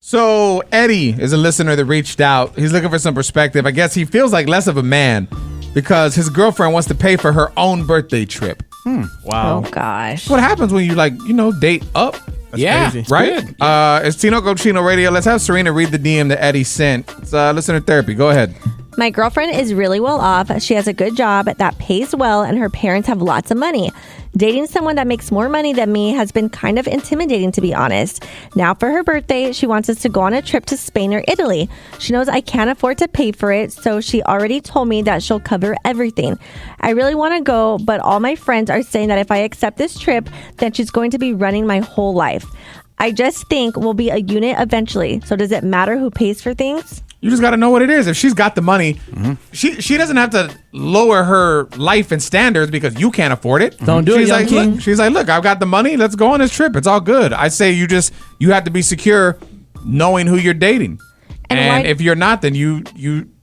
So Eddie is a listener that reached out. He's looking for some perspective. I guess he feels like less of a man because his girlfriend wants to pay for her own birthday trip. Wow. Oh, gosh. What happens when you date up? That's crazy. Right? It's Tino Go Chino Radio. Let's have Serina read the DM that Eddie sent. It's listener therapy. Go ahead. My girlfriend is really well off. She has a good job that pays well, and her parents have lots of money. Dating someone that makes more money than me has been kind of intimidating, to be honest. Now for her birthday, she wants us to go on a trip to Spain or Italy. She knows I can't afford to pay for it, so she already told me that she'll cover everything. I really want to go, but all my friends are saying that if I accept this trip, then she's going to be running my whole life. I just think we'll be a unit eventually, so does it matter who pays for things? You just got to know what it is. If she's got the money, she doesn't have to lower her life and standards because you can't afford it. Don't do it, young king. She's like, look, I've got the money. Let's go on this trip. It's all good. I say you have to be secure knowing who you're dating. And if you're not, then you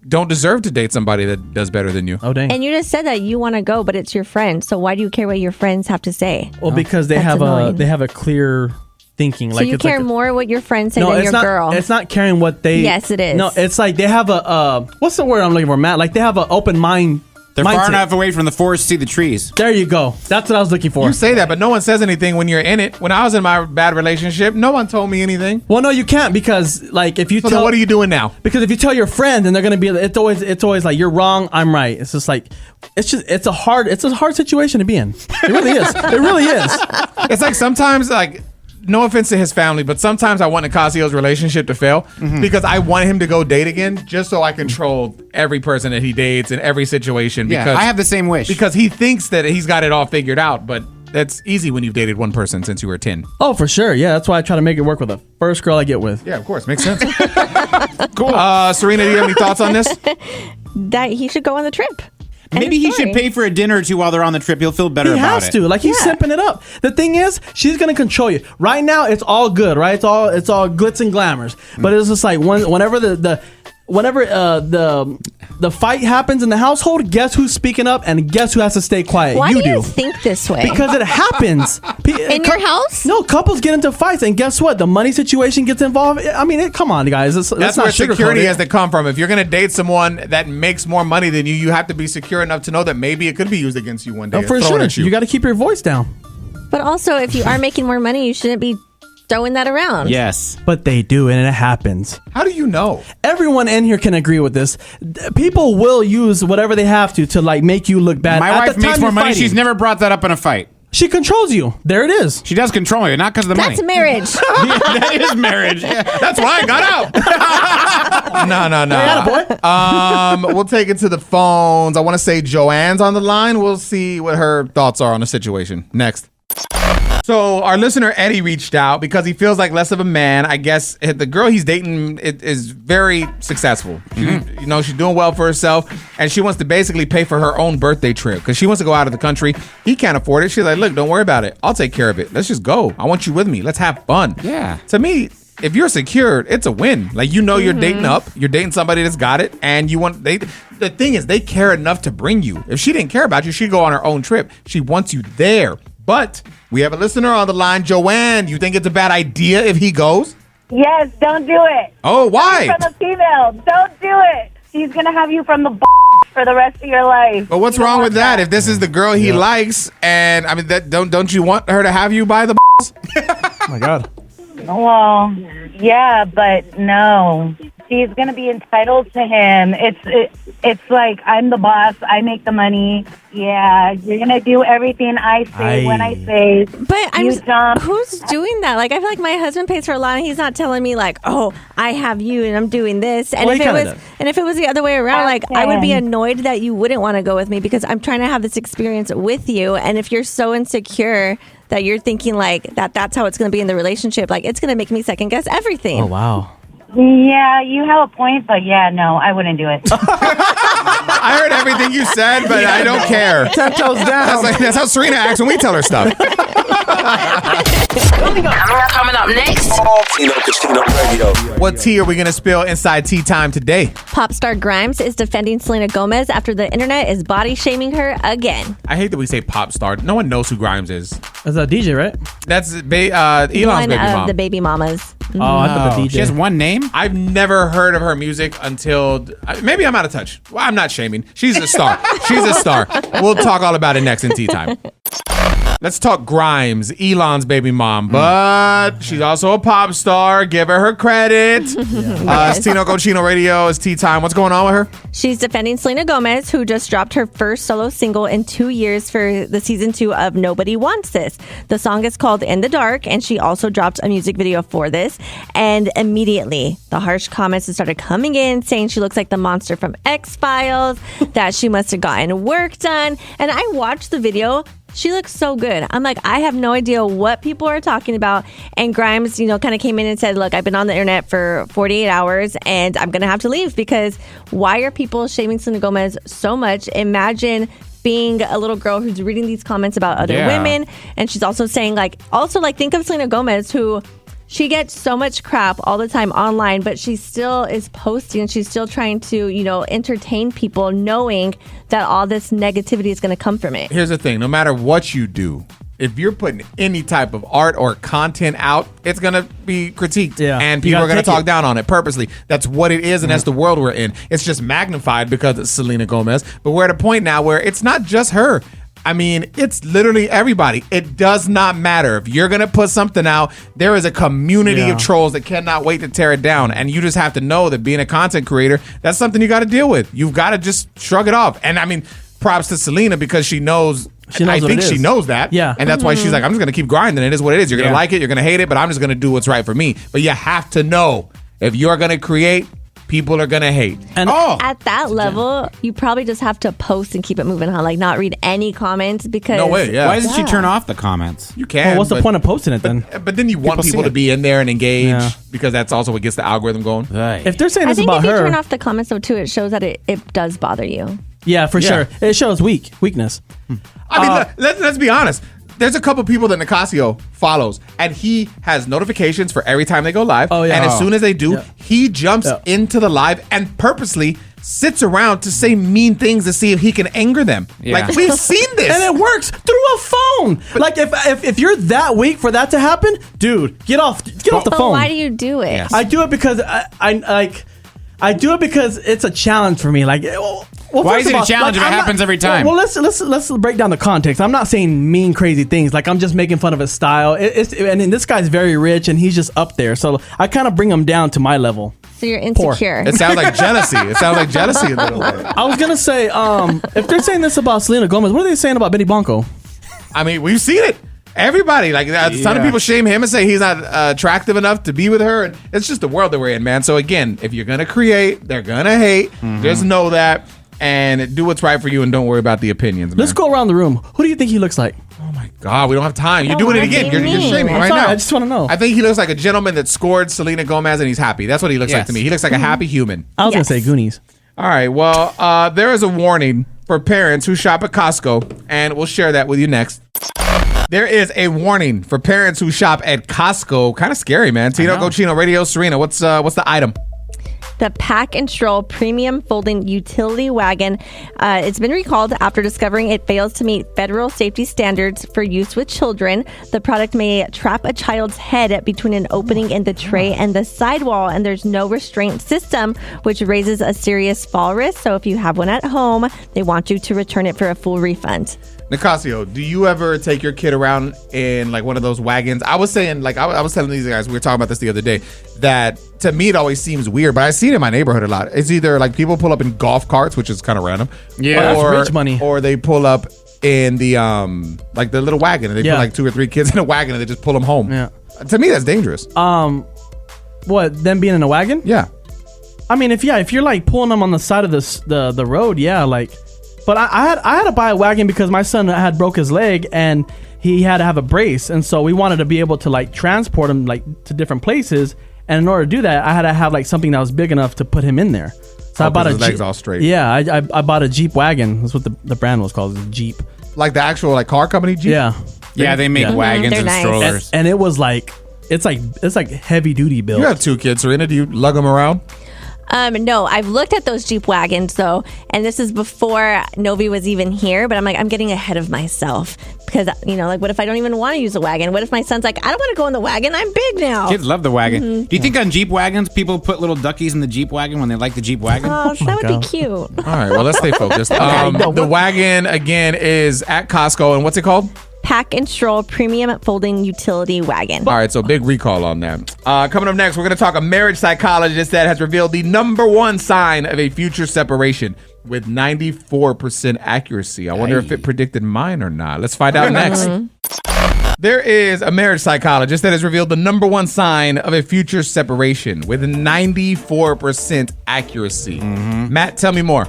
don't deserve to date somebody that does better than you. Oh, dang. And you just said that you want to go, but it's your friend. So why do you care what your friends have to say? Well, because they That's have annoying. a clear thinking. So you care more what your friends say than it's your not, girl. It's not caring what they. Yes, it is. No, it's like they have a what's the word I'm looking for, Matt? Like they have an open mind. They're mindset. far enough away from the forest to see the trees. There you go. That's what I was looking for. You say that, but no one says anything when you're in it. When I was in my bad relationship, no one told me anything. Well, no, you can't because like if you So tell. then what are you doing now? Because if you tell your friend, then they're gonna be. It's always like you're wrong, I'm right. It's just like it's a hard situation to be in. It really is. It really is. It's like sometimes no offense to his family, but sometimes I want Nicasio's relationship to fail because I want him to go date again just so I control every person that he dates in every situation. Yeah, Because I have the same wish. Because he thinks that he's got it all figured out, but that's easy when you've dated one person since you were 10. Oh, for sure. Yeah, that's why I try to make it work with the first girl I get with. Yeah, of course. Makes sense. Cool. Serena, do you have any thoughts on this? That he should go on the trip. Maybe he should pay for a dinner or two while they're on the trip. He'll feel better He about it. has to. Like he's simping it up. The thing is, she's gonna control you. Right now, it's all good, right? It's all glitz and glamours. But it's just like whenever the fight happens in the household, guess who's speaking up and guess who has to stay quiet? Why you do you think this way? Because it happens. In your house? No, couples get into fights, and guess what? The money situation gets involved. I mean, come on, guys. Let's That's not where security sugarcoat it. has to come from. If you're going to date someone that makes more money than you, you have to be secure enough to know that maybe it could be used against you one day. For thrown sure. at You got to keep your voice down. But also, if you are making more money, you shouldn't be throwing that around. Yes. But they do, and it happens. How do you know? Everyone in here can agree with this. People will use whatever they have to like make you look bad. My At wife the makes time more you're money. fighting. She's never brought that up in a fight. She controls you. There it is. She does control me, not because of the That's money. marriage. Yeah, that is marriage. Yeah. That's why I got out. No. We'll take it to the phones. I want to say Joanne's on the line. We'll see what her thoughts are on the situation. Next. So our listener Eddie reached out because he feels like less of a man. I guess the girl he's dating is very successful. She's doing well for herself, and she wants to basically pay for her own birthday trip because she wants to go out of the country. He can't afford it. She's like, look, don't worry about it. I'll take care of it. Let's just go. I want you with me. Let's have fun. Yeah. To me, if you're secured, it's a win. Like, you're dating up. You're dating somebody that's got it, and the thing is, they care enough to bring you. If she didn't care about you, she'd go on her own trip. She wants you there. But we have a listener on the line. Joanne, you think it's a bad idea if he goes? Yes, don't do it. Oh, why? From a female, don't do it. She's gonna have you from the for the rest of your life. But what's wrong with that? If this is the girl he likes, and I mean, don't you want her to have you by the Oh my God. Well, yeah, but no. She's gonna be entitled to him. It's like I'm the boss. I make the money. Yeah, you're gonna do everything I say when I say. But who's doing that? Like, I feel like my husband pays for a lot, and he's not telling me like, "Oh, I have you, and I'm doing this." And if it was the other way around, like, I would be annoyed that you wouldn't want to go with me because I'm trying to have this experience with you. And if you're so insecure that you're thinking like that's how it's going to be in the relationship, like, it's going to make me second guess everything. Oh wow. Yeah, you have a point, but yeah, no, I wouldn't do it. I heard everything you said, but I don't care. 10 toes down. That's how Serena acts when we tell her stuff. Coming up next. Tino Casino Radio. What tea are we going to spill inside Tea Time today? Pop star Grimes is defending Selena Gomez after the internet is body shaming her again. I hate that we say pop star. No one knows who Grimes is. That's a DJ, right? That's Elon's One baby of mom. the baby mamas. Oh, I thought the DJ. She has one name? I've never heard of her music until maybe I'm out of touch. Well, I'm not shaming. She's a star. She's a star. We'll talk all about it next in Tea Time. Let's talk Grimes, Elon's baby mom, but she's also a pop star. Give her credit. It's Tino Cochino Radio. It's Tea Time. What's going on with her? She's defending Selena Gomez, who just dropped her first solo single in 2 years for the season 2 of Nobody Wants This. The song is called In the Dark, and she also dropped a music video for this. And immediately, the harsh comments started coming in, saying she looks like the monster from X-Files, that she must have gotten work done. And I watched the video. She looks so good. I'm like, I have no idea what people are talking about. And Grimes, kind of came in and said, look, I've been on the internet for 48 hours and I'm going to have to leave because why are people shaming Selena Gomez so much? Imagine being a little girl who's reading these comments about other women. And she's also saying think of Selena Gomez, who she gets so much crap all the time online, but she still is posting and she's still trying to, entertain people knowing that all this negativity is going to come from it. Here's the thing. No matter what you do, if you're putting any type of art or content out, it's going to be critiqued. Yeah. And people are going to talk down on it purposely. That's what it is, and that's the world we're in. It's just magnified because it's Selena Gomez. But we're at a point now where it's not just her. I mean, it's literally everybody. It does not matter. If you're going to put something out, there is a community of trolls that cannot wait to tear it down. And you just have to know that being a content creator, that's something you got to deal with. You've got to just shrug it off. And I mean, props to Selena because she knows I think she knows that. Yeah. And that's why she's like, I'm just going to keep grinding. It is what it is. You're going to like it. You're going to hate it. But I'm just going to do what's right for me. But you have to know if you're going to create, people are going to hate. And at that level, you probably just have to post and keep it moving on. Like, not read any comments because... No way, yeah. Why doesn't she turn off the comments? You can. well, what's the point of posting it then? But then you want people to be in there and engage because that's also what gets the algorithm going. Right. If they're saying I this think about if you her... turn off the comments, though, too, it shows that it does bother you. Yeah, for sure. It shows weakness. I mean, let's be honest. There's a couple people that Nicasio follows, and he has notifications for every time they go live. Oh, yeah. And as soon as they do, he jumps into the live and purposely sits around to say mean things to see if he can anger them. Yeah. Like, we've seen this. And it works through a phone. Like, if you're that weak for that to happen, dude, get off the But phone. why do you do it? Yes. I do it because I do it because it's a challenge for me. Like, well, Why first is it of a all, challenge if it I'm happens every time? Well, let's break down the context. I'm not saying mean, crazy things. Like, I'm just making fun of his style. And then this guy's very rich, and he's just up there. So I kind of bring him down to my level. So you're insecure. It sounds like jealousy. It sounds like jealousy a little bit. I was gonna say, if they're saying this about Selena Gomez, what are they saying about Benny Blanco? I mean, we've seen it. Everybody, like a ton of people shame him and say he's not attractive enough to be with her. And it's just the world that we're in, man. So again, if you're gonna create, they're gonna hate. Just know that and do what's right for you and don't worry about the opinions, man. Let's go around the room. Who do you think he looks like? Oh my God, we don't have time. You're Oh, doing it what again. do you You're mean? shaming I'm right sorry, now. I just want to know. I think he looks like a gentleman that scored Selena Gomez and he's happy. That's what he looks like to me. He looks like a happy human. I was Yes. gonna say Goonies. All right, well, there is a warning for parents who shop at Costco, and we'll share that with you next. There is a warning for parents who shop at Costco. Kind of scary, man. Tino Cochino Radio, Serina, what's the item? The Pack and Stroll Premium Folding Utility Wagon. It's been recalled after discovering it fails to meet federal safety standards for use with children. The product may trap a child's head between an opening in the tray and the sidewall, and there's no restraint system, which raises a serious fall risk. So if you have one at home, they want you to return it for a full refund. Nicasio, do you ever take your kid around in like one of those wagons? I was saying, like, I was telling these guys, we were talking about this the other day, that to me it always seems weird, but I see it in my neighborhood a lot. It's either like people pull up in golf carts, which is kind of random. Yeah. or, That's rich money. Or they pull up in the like the little wagon and they put like 2 or 3 kids in a wagon and they just pull them home. Yeah. To me, that's dangerous. What? Them being in a wagon? Yeah. I mean, if you're like pulling them on the side of the road, yeah, like. But I had to buy a wagon because my son had broke his leg and he had to have a brace, and so we wanted to be able to like transport him like to different places. And in order to do that, I had to have like something that was big enough to put him in there. So I bought a his legs Jeep. all straight. Yeah, I bought a Jeep wagon. That's what the brand was called, Jeep. Like the actual like car company Jeep? Yeah, Yeah, they make wagons They're and nice. strollers. and it was like it's like heavy duty built. You have 2 kids, Serena. Do you lug them around? No, I've looked at those Jeep wagons though, and this is before Novi was even here. But I'm like, I'm getting ahead of myself because like, what if I don't even want to use a wagon? What if my son's like, I don't want to go in the wagon. I'm big now. Kids love the wagon. Mm-hmm. Do you think on Jeep wagons people put little duckies in the Jeep wagon when they like the Jeep wagon? Oh, that would be cute. All right, well, let's stay focused. The wagon again is at Costco, and what's it called? Pack and Stroll Premium Folding Utility Wagon. All right, so big recall on that. Coming up next, we're going to talk a marriage psychologist that has revealed the number one sign of a future separation with 94% accuracy. I wonder if it predicted mine or not. Let's find out next. There is a marriage psychologist that has revealed the number one sign of a future separation with 94% accuracy. Matt, tell me more.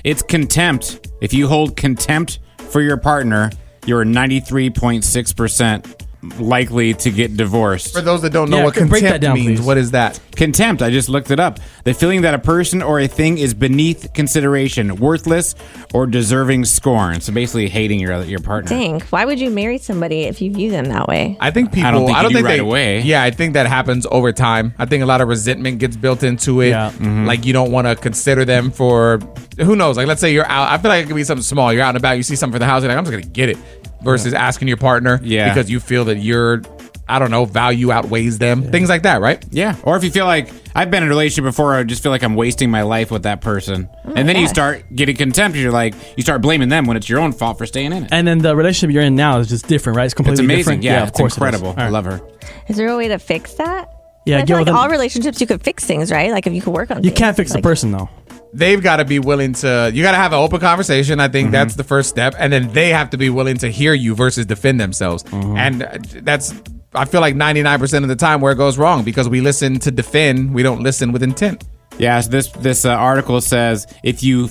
It's contempt. If you hold contempt for your partner, you're 93.6% likely to get divorced. For those that don't know what break that contempt down, means, please. what is that? Contempt, I just looked it up. The feeling that a person or a thing is beneath consideration, worthless, or deserving scorn. So basically hating your partner. Dang, why would you marry somebody if you view them that way? I think people. I don't think you do right they, away. Yeah, I think that happens over time. I think a lot of resentment gets built into it. Yeah. Like you don't want to consider them for who knows. Like let's say you're out. I feel like it could be something small. You're out and about. You see something for the house. You're like, I'm just gonna get it. Versus asking your partner because you feel that your value outweighs them. Things like that, right? Yeah. Or if you feel like I've been in a relationship before, I just feel like I'm wasting my life with that person. And then you start getting contempt. You're like, you start blaming them when it's your own fault for staying in it. And then the relationship you're in now is just different, right? It's completely It's amazing. different. Yeah, of it's course incredible. It is. I love her. Is there a way to fix that? Yeah, I feel like all relationships you could fix things, right? Like if you could work on You things. can't fix the person though. They've got to be willing to. You got to have an open conversation. I think that's the first step, and then they have to be willing to hear you versus defend themselves. And that's. I feel like 99% of the time where it goes wrong because we listen to defend, we don't listen with intent. Yeah, so this article says if you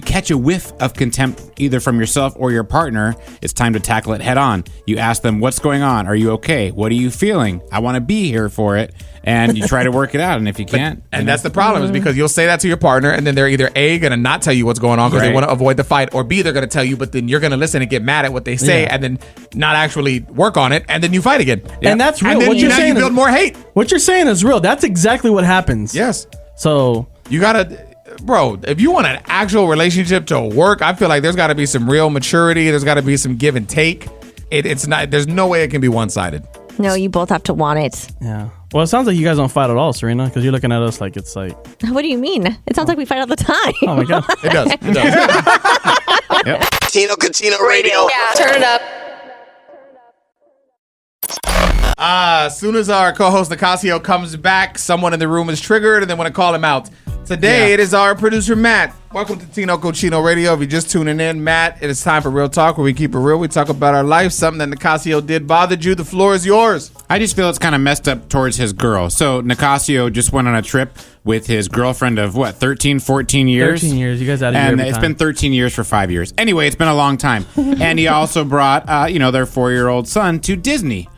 catch a whiff of contempt either from yourself or your partner, it's time to tackle it head on. You ask them, what's going on? Are you okay? What are you feeling? I want to be here for it. And you try to work it out. And if you can't. And that's the problem is because you'll say that to your partner and then they're either A, going to not tell you what's going on because they want to avoid the fight, or B, they're going to tell you, but then you're going to listen and get mad at what they say and then not actually work on it. And then you fight again. And that's real. And then What you're saying you build more hate. What you're saying is real. That's exactly what happens. Yes. So You got to, bro, if you want an actual relationship to work, I feel like there's got to be some real maturity. There's got to be some give and take. It's not, there's no way it can be one-sided. No, you both have to want it. yeah. Well, it sounds like you guys don't fight at all, Serena, because you're looking at us like it's like. What do you mean? It sounds like we fight all the time. Oh my god. It does. It does. Tino Catino Radio. Turn it up. As soon as our co-host Nicasio comes back, someone in the room is triggered and they want to call him out. Today, it is our producer, Matt. Welcome to Tino Cochino Radio. If you're just tuning in, Matt, it is time for Real Talk, where we keep it real. We talk about our life. Something that Nicasio did bothered you. The floor is yours. I just feel it's kind of messed up towards his girl. So Nicasio just went on a trip with his girlfriend of 13, 14 years? 13 years. You guys had a year And every it's time. been 13 years for 5 years. Anyway, it's been a long time. And he also brought, their 4-year-old son to Disney.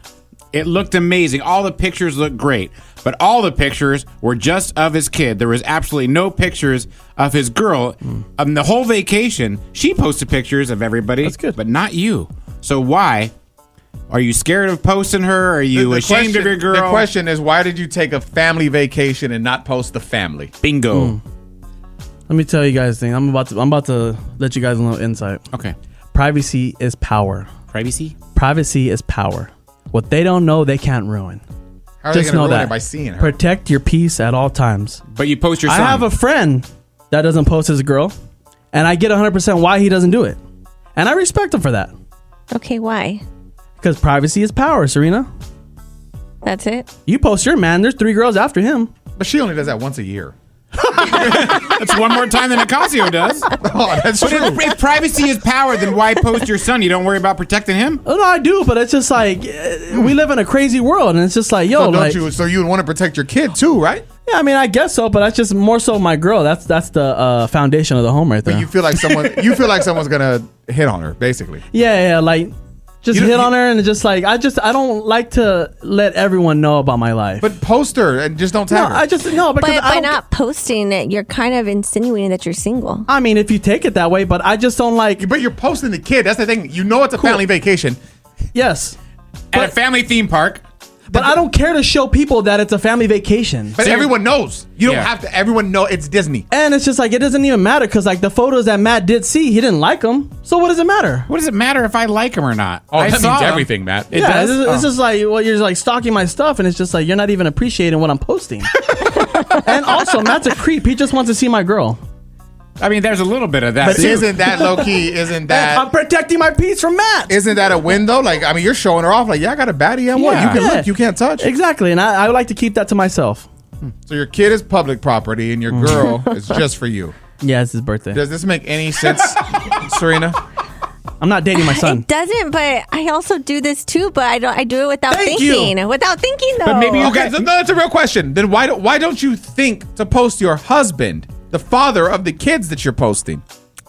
It looked amazing. All the pictures looked great. But all the pictures were just of his kid. There was absolutely no pictures of his girl. The whole vacation, she posted pictures of everybody. That's good. But not you. So why? Are you scared of posting her? Are you ashamed of your girl? The question is, why did you take a family vacation and not post the family? Bingo. Let me tell you guys a thing. I'm about to let you guys a little insight. Okay. Privacy is power. Privacy? Privacy is power. What they don't know, they can't ruin. How are they Just going to know ruin that. it by seeing her? Protect your peace at all times. But you post your I son. have a friend that doesn't post his girl, and I get 100% why he doesn't do it. And I respect him for that. Okay, why? Because privacy is power, Serena. That's it? You post your man, there's 3 girls after him. But she only does that once a year. That's one more time than Nicasio does. Oh, that's But true. if privacy is power, then why post your son? You don't worry about protecting him? Oh, no, I do, but it's just like, we live in a crazy world, and it's just like, yo, So like, so you would want to protect your kid too, right? yeah, I mean, I guess so, but that's just more so my girl. That's the foundation of the home right there. But you feel like someone's gonna hit on her, basically. Yeah, like, just You hit don't- on her, and it's just like, I don't like to let everyone know about my life. But post her and just don't no, tag her. because But I by don't. not posting it, you're kind of insinuating that you're single. I mean, if you take it that way, but I just don't like. But you're posting the kid. That's the thing. You know it's a family vacation. Yes. At a family theme park. But I don't care to show people that it's a family vacation. But everyone knows. You don't Yeah. have to. Everyone know it's Disney. And it's just like, it doesn't even matter because like the photos that Matt did see, he didn't like them. So what does it matter? What does it matter if I like him or not? Oh, I that saw means him. everything, Matt. It yeah, does? it's just like, well, you're like stalking my stuff, and it's just like you're not even appreciating what I'm posting. And also, Matt's a creep. He just wants to see my girl. I mean, there's a little bit of that. But too. isn't that low key? Isn't I'm that? protecting my peace from Matt. Isn't that a window? Like, I mean, you're showing her off. Like, yeah, I got a baddie and what? Yeah. You can Yeah. look, you can't touch. Exactly, and I would like to keep that to myself. So your kid is public property, and your girl is just for you. Yeah, it's his birthday. Does this make any sense, Serena? I'm not dating my son. It doesn't, but I also do this too. But I do it without Thank thinking. you. Without thinking, though. But maybe you Okay, so that's a real question. Then why don't you think to post your husband, the father of the kids that you're posting?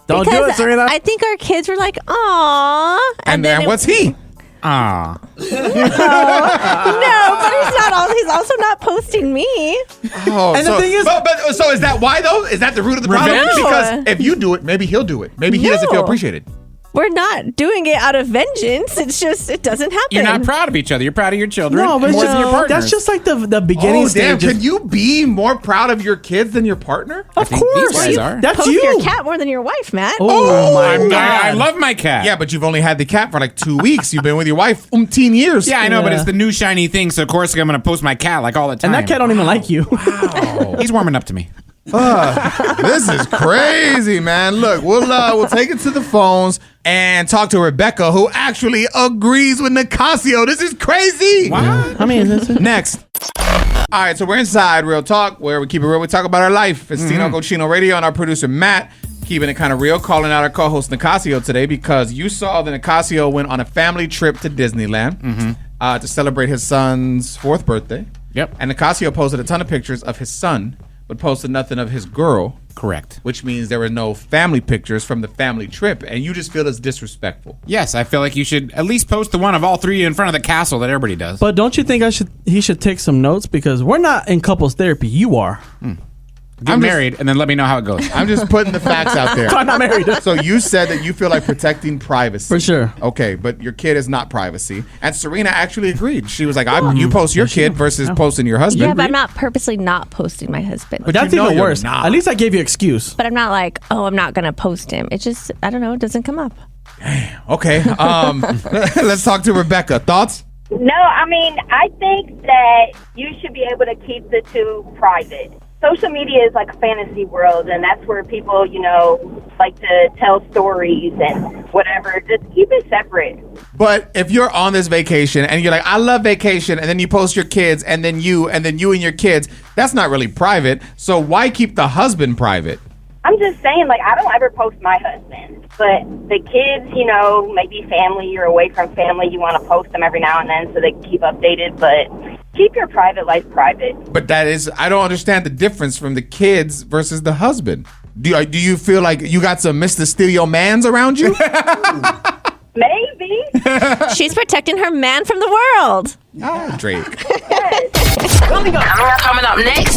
Don't do it, Serena. I think our kids were like, "Aw," And then what's he? Ah. No, but he's also not posting me. Oh, And the so, thing is- but so is that why though? Is that the root of the problem? Revenge? Because if you do it, maybe he'll do it. Maybe he doesn't feel No. appreciated. We're not doing it out of vengeance. It's just it doesn't happen. You're not proud of each other. You're proud of your children No, but more than your partner. that's just like the beginning Oh damn! stage. Can you be more proud of your kids than your partner? Of think course, these guys are. That's Post you. your cat more than your wife, Matt. Oh my I god! love my cat. Yeah, but you've only had the cat for like 2 weeks. You've been with your wife 18 years. Yeah, I know, but Yeah. it's the new shiny thing, so of course I'm going to post my cat like all the time. And that cat don't even like you. He's warming up to me. This is crazy, man. Look, we'll take it to the phones and talk to Rebecca, who actually agrees with Nicasio. This is crazy. I mean, that's it. Next. All right, so we're inside Real Talk, where we keep it real. We talk about our life. It's Tino Cochino Radio and our producer Matt, keeping it kind of real, calling out our co-host Nicasio today because you saw that Nicasio went on a family trip to Disneyland to celebrate his son's 4th birthday. Yep. And Nicasio posted a ton of pictures of his son, but posted nothing of his girl. Correct. Which means there were no family pictures from the family trip, and you just feel it's disrespectful. Yes, I feel like you should at least post the one of all three in front of the castle that everybody does. But don't you think he should take some notes because we're not in couples therapy. You are. Get married and then let me know how it goes. I'm just putting the facts out there. I'm not married. So you said that you feel like protecting privacy. For sure. Okay, but your kid is not privacy. And Serena actually agreed. She was like, you post your kid versus posting your husband. Yeah, but I'm not purposely not posting my husband. But That's you know even you're worse. not. At least I gave you excuse. But I'm not like, oh, I'm not gonna post him. It's just I don't know. It doesn't come up. Okay. Let's talk to Rebecca. Thoughts? No, I mean, I think that you should be able to keep the two private. Social media is like a fantasy world, and that's where people, like to tell stories and whatever. Just keep it separate. But if you're on this vacation and you're like, I love vacation, and then you post your kids, and then you and your kids, that's not really private. So why keep the husband private? I'm just saying, like, I don't ever post my husband. But the kids, maybe family, you're away from family, you want to post them every now and then so they can keep updated. But keep your private life private. But I don't understand the difference from the kids versus the husband. Do you feel like you got some Mr. Steal Mans around you? Maybe. She's protecting her man from the world. Drake. Coming up next.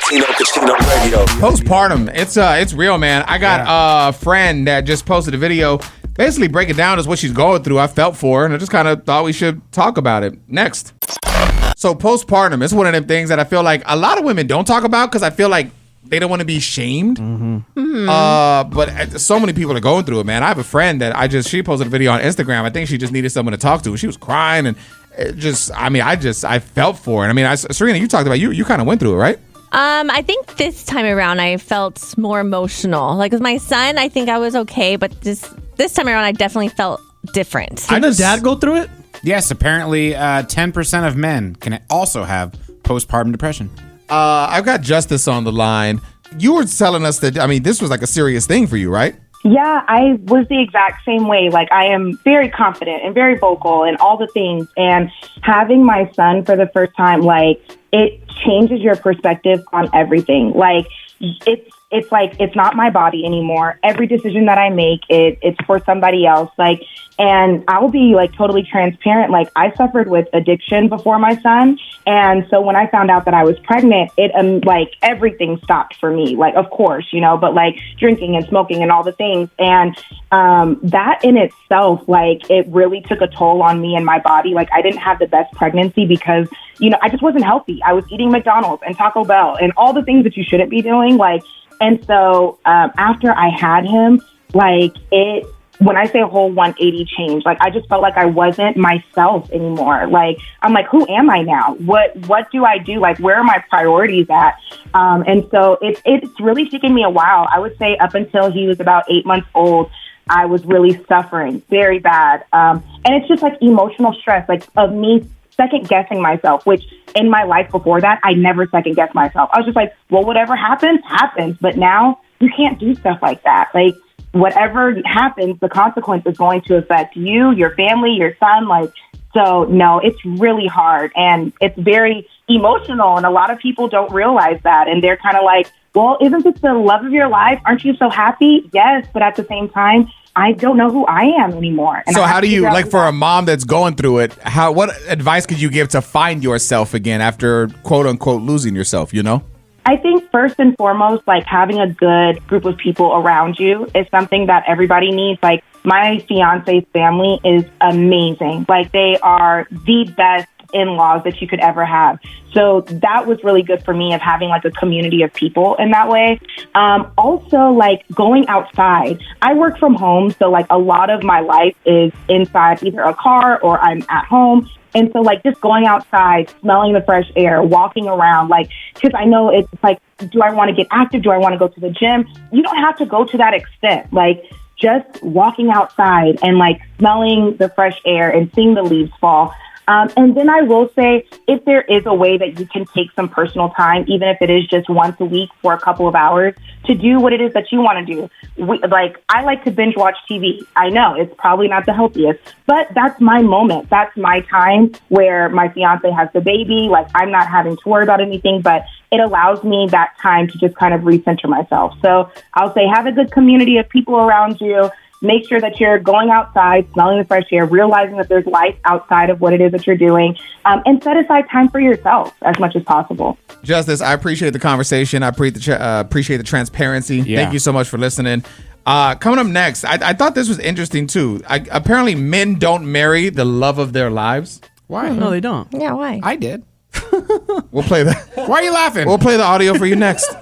Tino Cochino Radio. Postpartum. It's real, man. I got a friend that just posted a video basically breaking down as what she's going through. I felt for her, and I just kind of thought we should talk about it. Next. So postpartum is one of them things that I feel like a lot of women don't talk about because I feel like they don't want to be shamed. But so many people are going through it, man. I have a friend that she posted a video on Instagram. I think she just needed someone to talk to. She was crying and I felt for it. I mean, Serena, you talked about you kind of went through it, right? I think this time around I felt more emotional. Like with my son, I think I was okay, but this time around I definitely felt different. Didn't the dad go through it? Yes, apparently 10% of men can also have postpartum depression. I've got Justice on the line. You were telling us that, this was like a serious thing for you, right? Yeah, I was the exact same way. Like, I am very confident and very vocal and all the things. And having my son for the first time, like, it changes your perspective on everything. Like, it's it's like, it's not my body anymore. Every decision that I make, it's for somebody else. Like, and I'll be like totally transparent. Like, I suffered with addiction before my son. And so when I found out that I was pregnant, it, like, everything stopped for me. Like, of course, you know, but like drinking and smoking and all the things. And, that in itself, like, it really took a toll on me and my body. Like, I didn't have the best pregnancy because, you know, I just wasn't healthy. I was eating McDonald's and Taco Bell and all the things that you shouldn't be doing. Like, and so, after I had him, like, when I say a whole 180 change, like, I just felt like I wasn't myself anymore. Like, I'm like, who am I now? What do I do? Like, where are my priorities at? And so it's really taken me a while. I would say up until he was about 8 months old, I was really suffering very bad. And it's just like emotional stress, like, of me second guessing myself, which in my life before that, I never second guessed myself. I was just like, well, whatever happens, happens. But now you can't do stuff like that. Like, whatever happens, the consequence is going to affect you, your family, your son. Like, so no, it's really hard and it's very emotional. And a lot of people don't realize that. And they're kind of like, well, isn't this the love of your life? Aren't you so happy? Yes. But at the same time, I don't know who I am anymore. And so how do you, like, for a mom that's going through it, what advice could you give to find yourself again after, quote unquote, losing yourself, you know? I think first and foremost, like, having a good group of people around you is something that everybody needs. Like, my fiance's family is amazing. Like, they are the best in-laws that you could ever have. So that was really good for me, of having like a community of people in that way. Also, like, going outside. I work from home, so like a lot of my life is inside either a car or I'm at home. And so, like, just going outside, smelling the fresh air, walking around, like, because I know it's like, do I want to get active? Do I want to go to the gym? You don't have to go to that extent. Like, just walking outside and, like, smelling the fresh air and seeing the leaves fall. And then I will say, if there is a way that you can take some personal time, even if it is just once a week for a couple of hours, to do what it is that you want to do. I like to binge watch TV. I know it's probably not the healthiest, but that's my moment. That's my time where my fiance has the baby. Like, I'm not having to worry about anything, but it allows me that time to just kind of recenter myself. So I'll say, have a good community of people around you. Make sure that you're going outside, smelling the fresh air, realizing that there's life outside of what it is that you're doing, and set aside time for yourself as much as possible. Justice, I appreciate the conversation. I appreciate the transparency. Yeah. Thank you so much for listening. Coming up next, I thought this was interesting too. Apparently, men don't marry the love of their lives. Why? No, they don't. Yeah, why? I did. We'll play that. Why are you laughing? We'll play the audio for you next.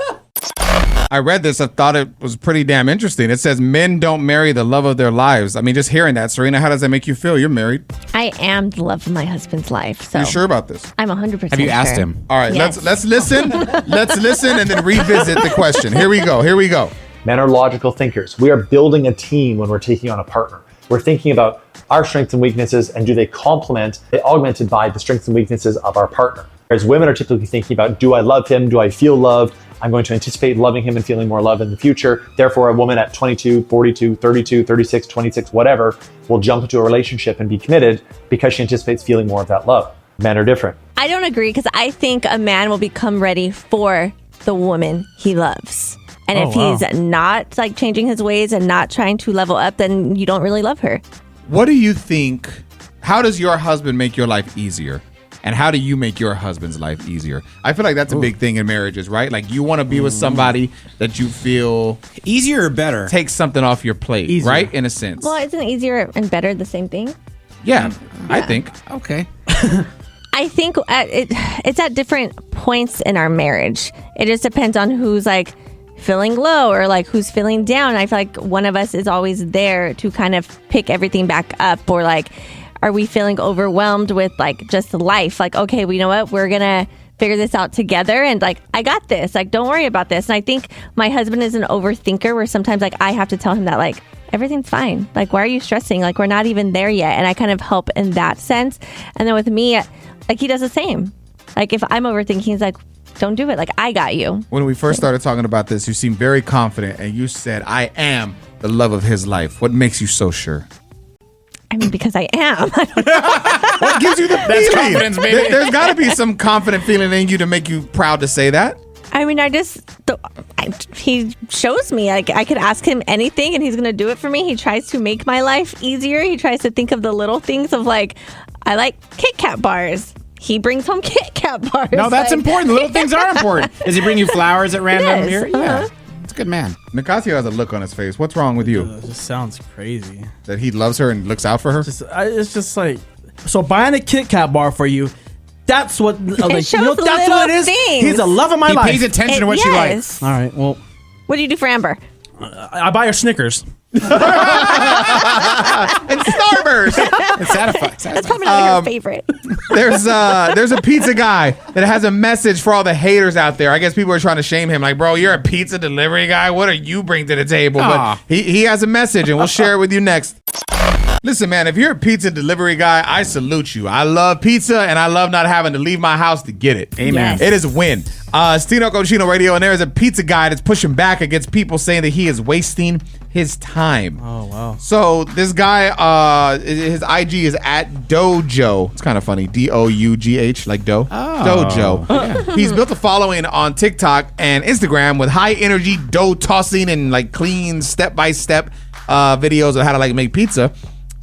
I read this. I thought it was pretty damn interesting. It says men don't marry the love of their lives. I mean, just hearing that, Serina, how does that make you feel? You're married. I am the love of my husband's life. So you sure about this? I'm 100%. Have you asked him? All right, Yes. let's listen. Let's listen and then revisit the question. Here we go. Men are logical thinkers. We are building a team when we're taking on a partner. We're thinking about our strengths and weaknesses, and do they complement, they augmented by the strengths and weaknesses of our partner. Whereas women are typically thinking about, do I love him? Do I feel loved? I'm going to anticipate loving him and feeling more love in the future. Therefore, a woman at 22, 42, 32, 36, 26, whatever, will jump into a relationship and be committed because she anticipates feeling more of that love. Men are different. I don't agree, because I think a man will become ready for the woman he loves. And if he's not, like, changing his ways and not trying to level up, then you don't really love her. What do you think? How does your husband make your life easier? And how do you make your husband's life easier? I feel like that's a big thing in marriages, right? Like, you want to be with somebody that you feel easier or better takes something off your plate, easier. Right? In a sense. Well, isn't easier and better the same thing? Yeah. I think. Okay. I think it's at different points in our marriage. It just depends on who's, like, feeling low or, like, who's feeling down. I feel like one of us is always there to kind of pick everything back up, or, like, are we feeling overwhelmed with, like, just life? Like, okay, well, you know what? We're going to figure this out together. And, like, I got this. Like, don't worry about this. And I think my husband is an overthinker, where sometimes, like, I have to tell him that, like, everything's fine. Like, why are you stressing? Like, we're not even there yet. And I kind of help in that sense. And then with me, like, he does the same. Like, if I'm overthinking, he's like, don't do it. Like, I got you. When we first started talking about this, you seemed very confident. And you said, I am the love of his life. What makes you so sure? I mean, because I am. What gives you the feeling? Confidence, baby. There's got to be some confident feeling in you to make you proud to say that. I mean, I just, he shows me. Like, I could ask him anything and he's going to do it for me. He tries to make my life easier. He tries to think of the little things of like, I like Kit Kat bars. He brings home Kit Kat bars. No, that's like, important. The little things are important. Does he bring you flowers at random Yes, here? uh-huh. Yeah. It's a good man. Nicasio has a look on his face. What's wrong with you? It just sounds crazy. That he loves her and looks out for her? It's just like, so buying a Kit Kat bar for you, that's what, like, shows that's little what it is. things. He's the love of my He life. pays attention to what she likes. All right, well, What do you do for Amber? I buy her Snickers. And Starburst! It's satisfying. That's probably not her favorite. There's a pizza guy that has a message for all the haters out there. I guess people are trying to shame him. Like, bro, you're a pizza delivery guy. What do you bring to the table? Aw. But he has a message, and we'll share it with you next. Listen, man, if you're a pizza delivery guy, I salute you. I love pizza, and I love not having to leave my house to get it. Amen. Yes. It is a win. It's Tino Radio, and there is a pizza guy that's pushing back against people saying that he is wasting his time. Oh, wow. So this guy, his IG is at Dojo. It's kind of funny. DOUGH, like dough. Oh. Dojo. He's built a following on TikTok and Instagram with high energy dough tossing and like clean step-by-step videos of how to like make pizza.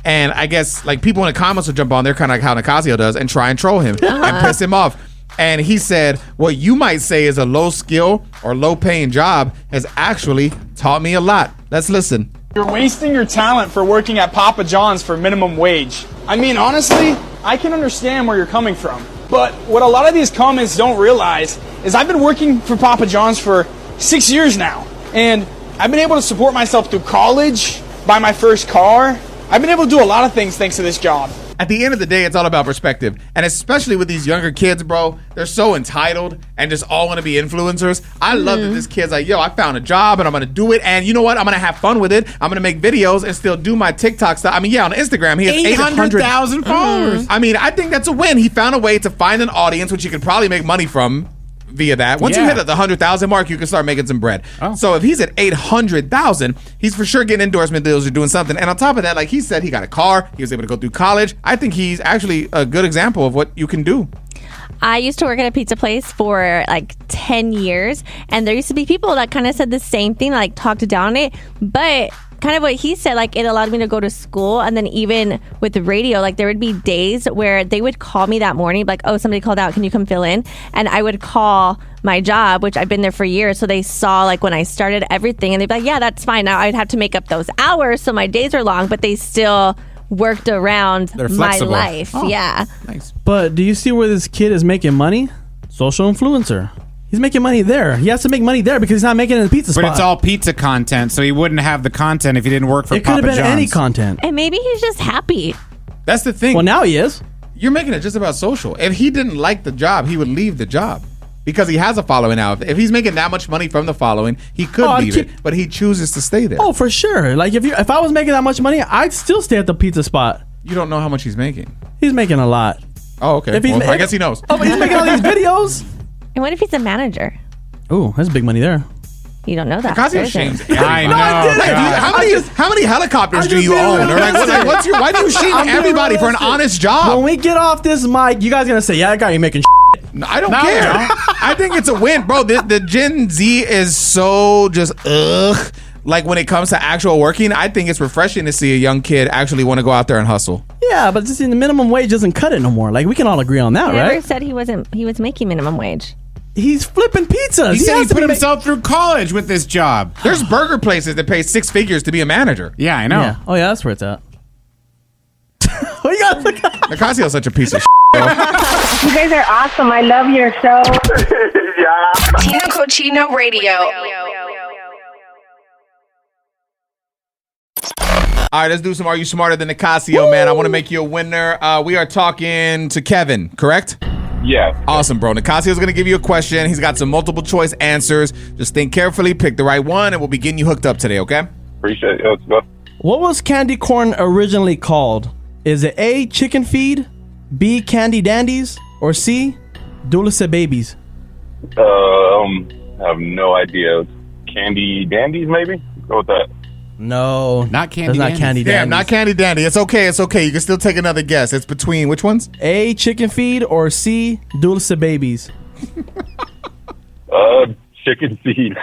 And I guess like people in the comments will jump on there, kind of like how Nicasio does, and try and troll him and piss him off. And he said, what you might say is a low skill or low paying job has actually taught me a lot. Let's listen. You're wasting your talent for working at Papa John's for minimum wage. I mean, honestly, I can understand where you're coming from. But what a lot of these comments don't realize is I've been working for Papa John's for 6 years now. And I've been able to support myself through college, buy my first car. I've been able to do a lot of things thanks to this job. At the end of the day, it's all about perspective. And especially with these younger kids, bro, they're so entitled and just all want to be influencers. I love that this kid's like, yo, I found a job and I'm going to do it. And you know what? I'm going to have fun with it. I'm going to make videos and still do my TikTok stuff. I mean, yeah, on Instagram, he has 800,000 followers. I mean, I think that's a win. He found a way to find an audience, which you could probably make money from via that. Once you hit the 100,000 mark, you can start making some bread. So if he's at 800,000, he's for sure getting endorsement deals or doing something. And on top of that, like he said, he got a car. He was able to go through college. I think he's actually a good example of what you can do. I used to work at a pizza place for like 10 years, and there used to be people that kind of said the same thing, like talked down on it, but kind of what he said, like it allowed me to go to school. And then even with the radio, like there would be days where they would call me that morning, like, oh, somebody called out, can you come fill in? And I would call my job, which I've been there for years, so they saw like when I started everything, and they'd be like, yeah, that's fine. Now I'd have to make up those hours, so my days are long, but they still worked around my life. Yeah. Nice. But do you see where this kid is making money? Social influencer. He's making money there. He has to make money there because he's not making it in the pizza spot. But it's all pizza content, so he wouldn't have the content if he didn't work for It could Papa have been John's. any content. And maybe he's just happy. That's the thing. Well, now he is. You're making it just about social. If he didn't like the job, he would leave the job because he has a following now. If he's making that much money from the following, he could leave it, but he chooses to stay there. Oh, for sure. Like if I was making that much money, I'd still stay at the pizza spot. You don't know how much he's making. He's making a lot. Oh, okay. Well, I guess he knows. Oh, but he's making all these videos. And what if he's a manager? Ooh, that's big money there. You don't know that. Nicasio There shames isn't. I know. How many helicopters do you own? Or like, why do you shame everybody for an honest job? When we get off this mic, you guys gonna say, yeah, that guy, you making No, I don't care. I think it's a win, bro. The Gen Z is so just ugh. Like when it comes to actual working, I think it's refreshing to see a young kid actually want to go out there and hustle. Yeah, but just the minimum wage doesn't cut it no more. Like we can all agree on that, He right? never said he was making minimum wage. He's flipping pizzas. He said he has to put be himself through college with this job. There's burger places that pay 6 figures to be a manager. Yeah, I know. Yeah. Oh yeah, that's where it's at. What you got? Nicasio's such a piece of You guys are awesome. I love your show. Tino Radio. All right, let's do some Are You Smarter Than Nicasio, man. I want to make you a winner. We are talking to Kevin, correct? Yeah. Awesome, bro. Nicasio's going to give you a question. He's got some multiple choice answers. Just think carefully, pick the right one, and we'll be getting you hooked up today, okay? Appreciate it. Let's go. What was candy corn originally called? Is it A, chicken feed, B, candy dandies, or C, dulce babies? I have no idea. Candy dandies, maybe? Go with that. No, not candy. That's not candy dandies. Damn, not candy dandy. It's okay. It's okay. You can still take another guess. It's between which ones? A, chicken feed, or C, dulce babies? Chicken feed.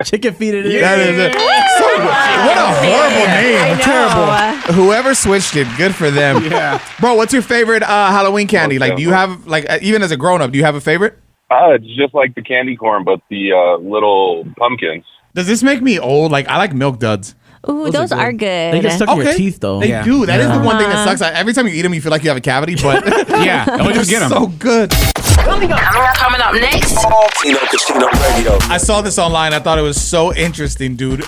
Chicken feed it is. That is it. What a horrible name. Terrible. Whoever switched it, good for them. Yeah. Bro, what's your favorite Halloween candy? Like, do you have, like, even as a grown-up, do you have a favorite? It's just like the candy corn, but the little pumpkins. Does this make me old? Like, I like Milk Duds. Ooh, those are good. They get stuck in your teeth, though. They do. That is the one thing that sucks. Every time you eat them, you feel like you have a cavity, but yeah, don't just get them. So good. Coming up next. Tino Casino Radio. I saw this online. I thought it was so interesting, dude.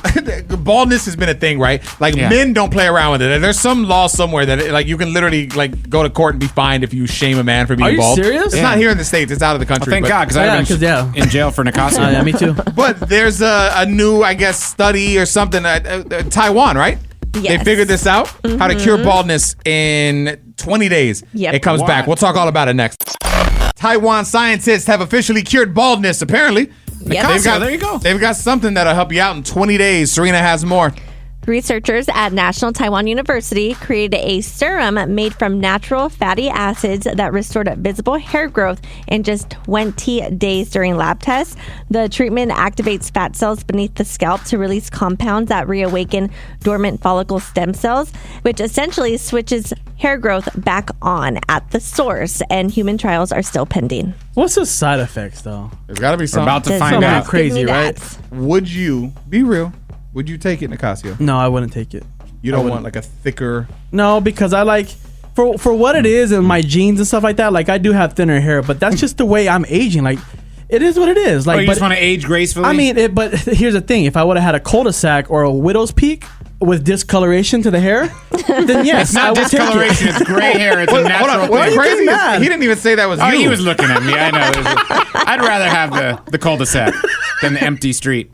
Baldness has been a thing, right? Like, men don't play around with it. There's some law somewhere that like you can literally like go to court and be fined if you shame a man for being bald. Are you serious? It's not here in the States. It's out of the country. Thank God, because I've been in jail for Nicasio. Yeah, me too. But there's a new, I guess, study or something. Taiwan, right? Yes. They figured this out. How to cure baldness in 20 days. Yep. It comes back. We'll talk all about it next. Taiwan scientists have officially cured baldness, apparently. Yep. There you go. They've got something that'll help you out in 20 days. Serena has more. Researchers at National Taiwan University created a serum made from natural fatty acids that restored visible hair growth in just 20 days during lab tests. The treatment activates fat cells beneath the scalp to release compounds that reawaken dormant follicle stem cells, which essentially switches hair growth back on at the source, and human trials are still pending. What's the side effects, though? There's got to be We're something. about to find out. Crazy, right? Would you, be real, would you take it, Nicasio? No, I wouldn't take it. You don't want like a thicker... No, because I like... For what it is and my genes and stuff like that, like I do have thinner hair, but that's just the way I'm aging. Like, it is what it is. Like, you just want to age gracefully? I mean, but here's the thing. If I would have had a cul-de-sac or a widow's peak with discoloration to the hair, then yes, it's not discoloration, it's gray hair. It's a natural thing. What's crazy is he didn't even say that was you. Oh, he was looking at me. I know. I'd rather have the cul-de-sac than the empty street.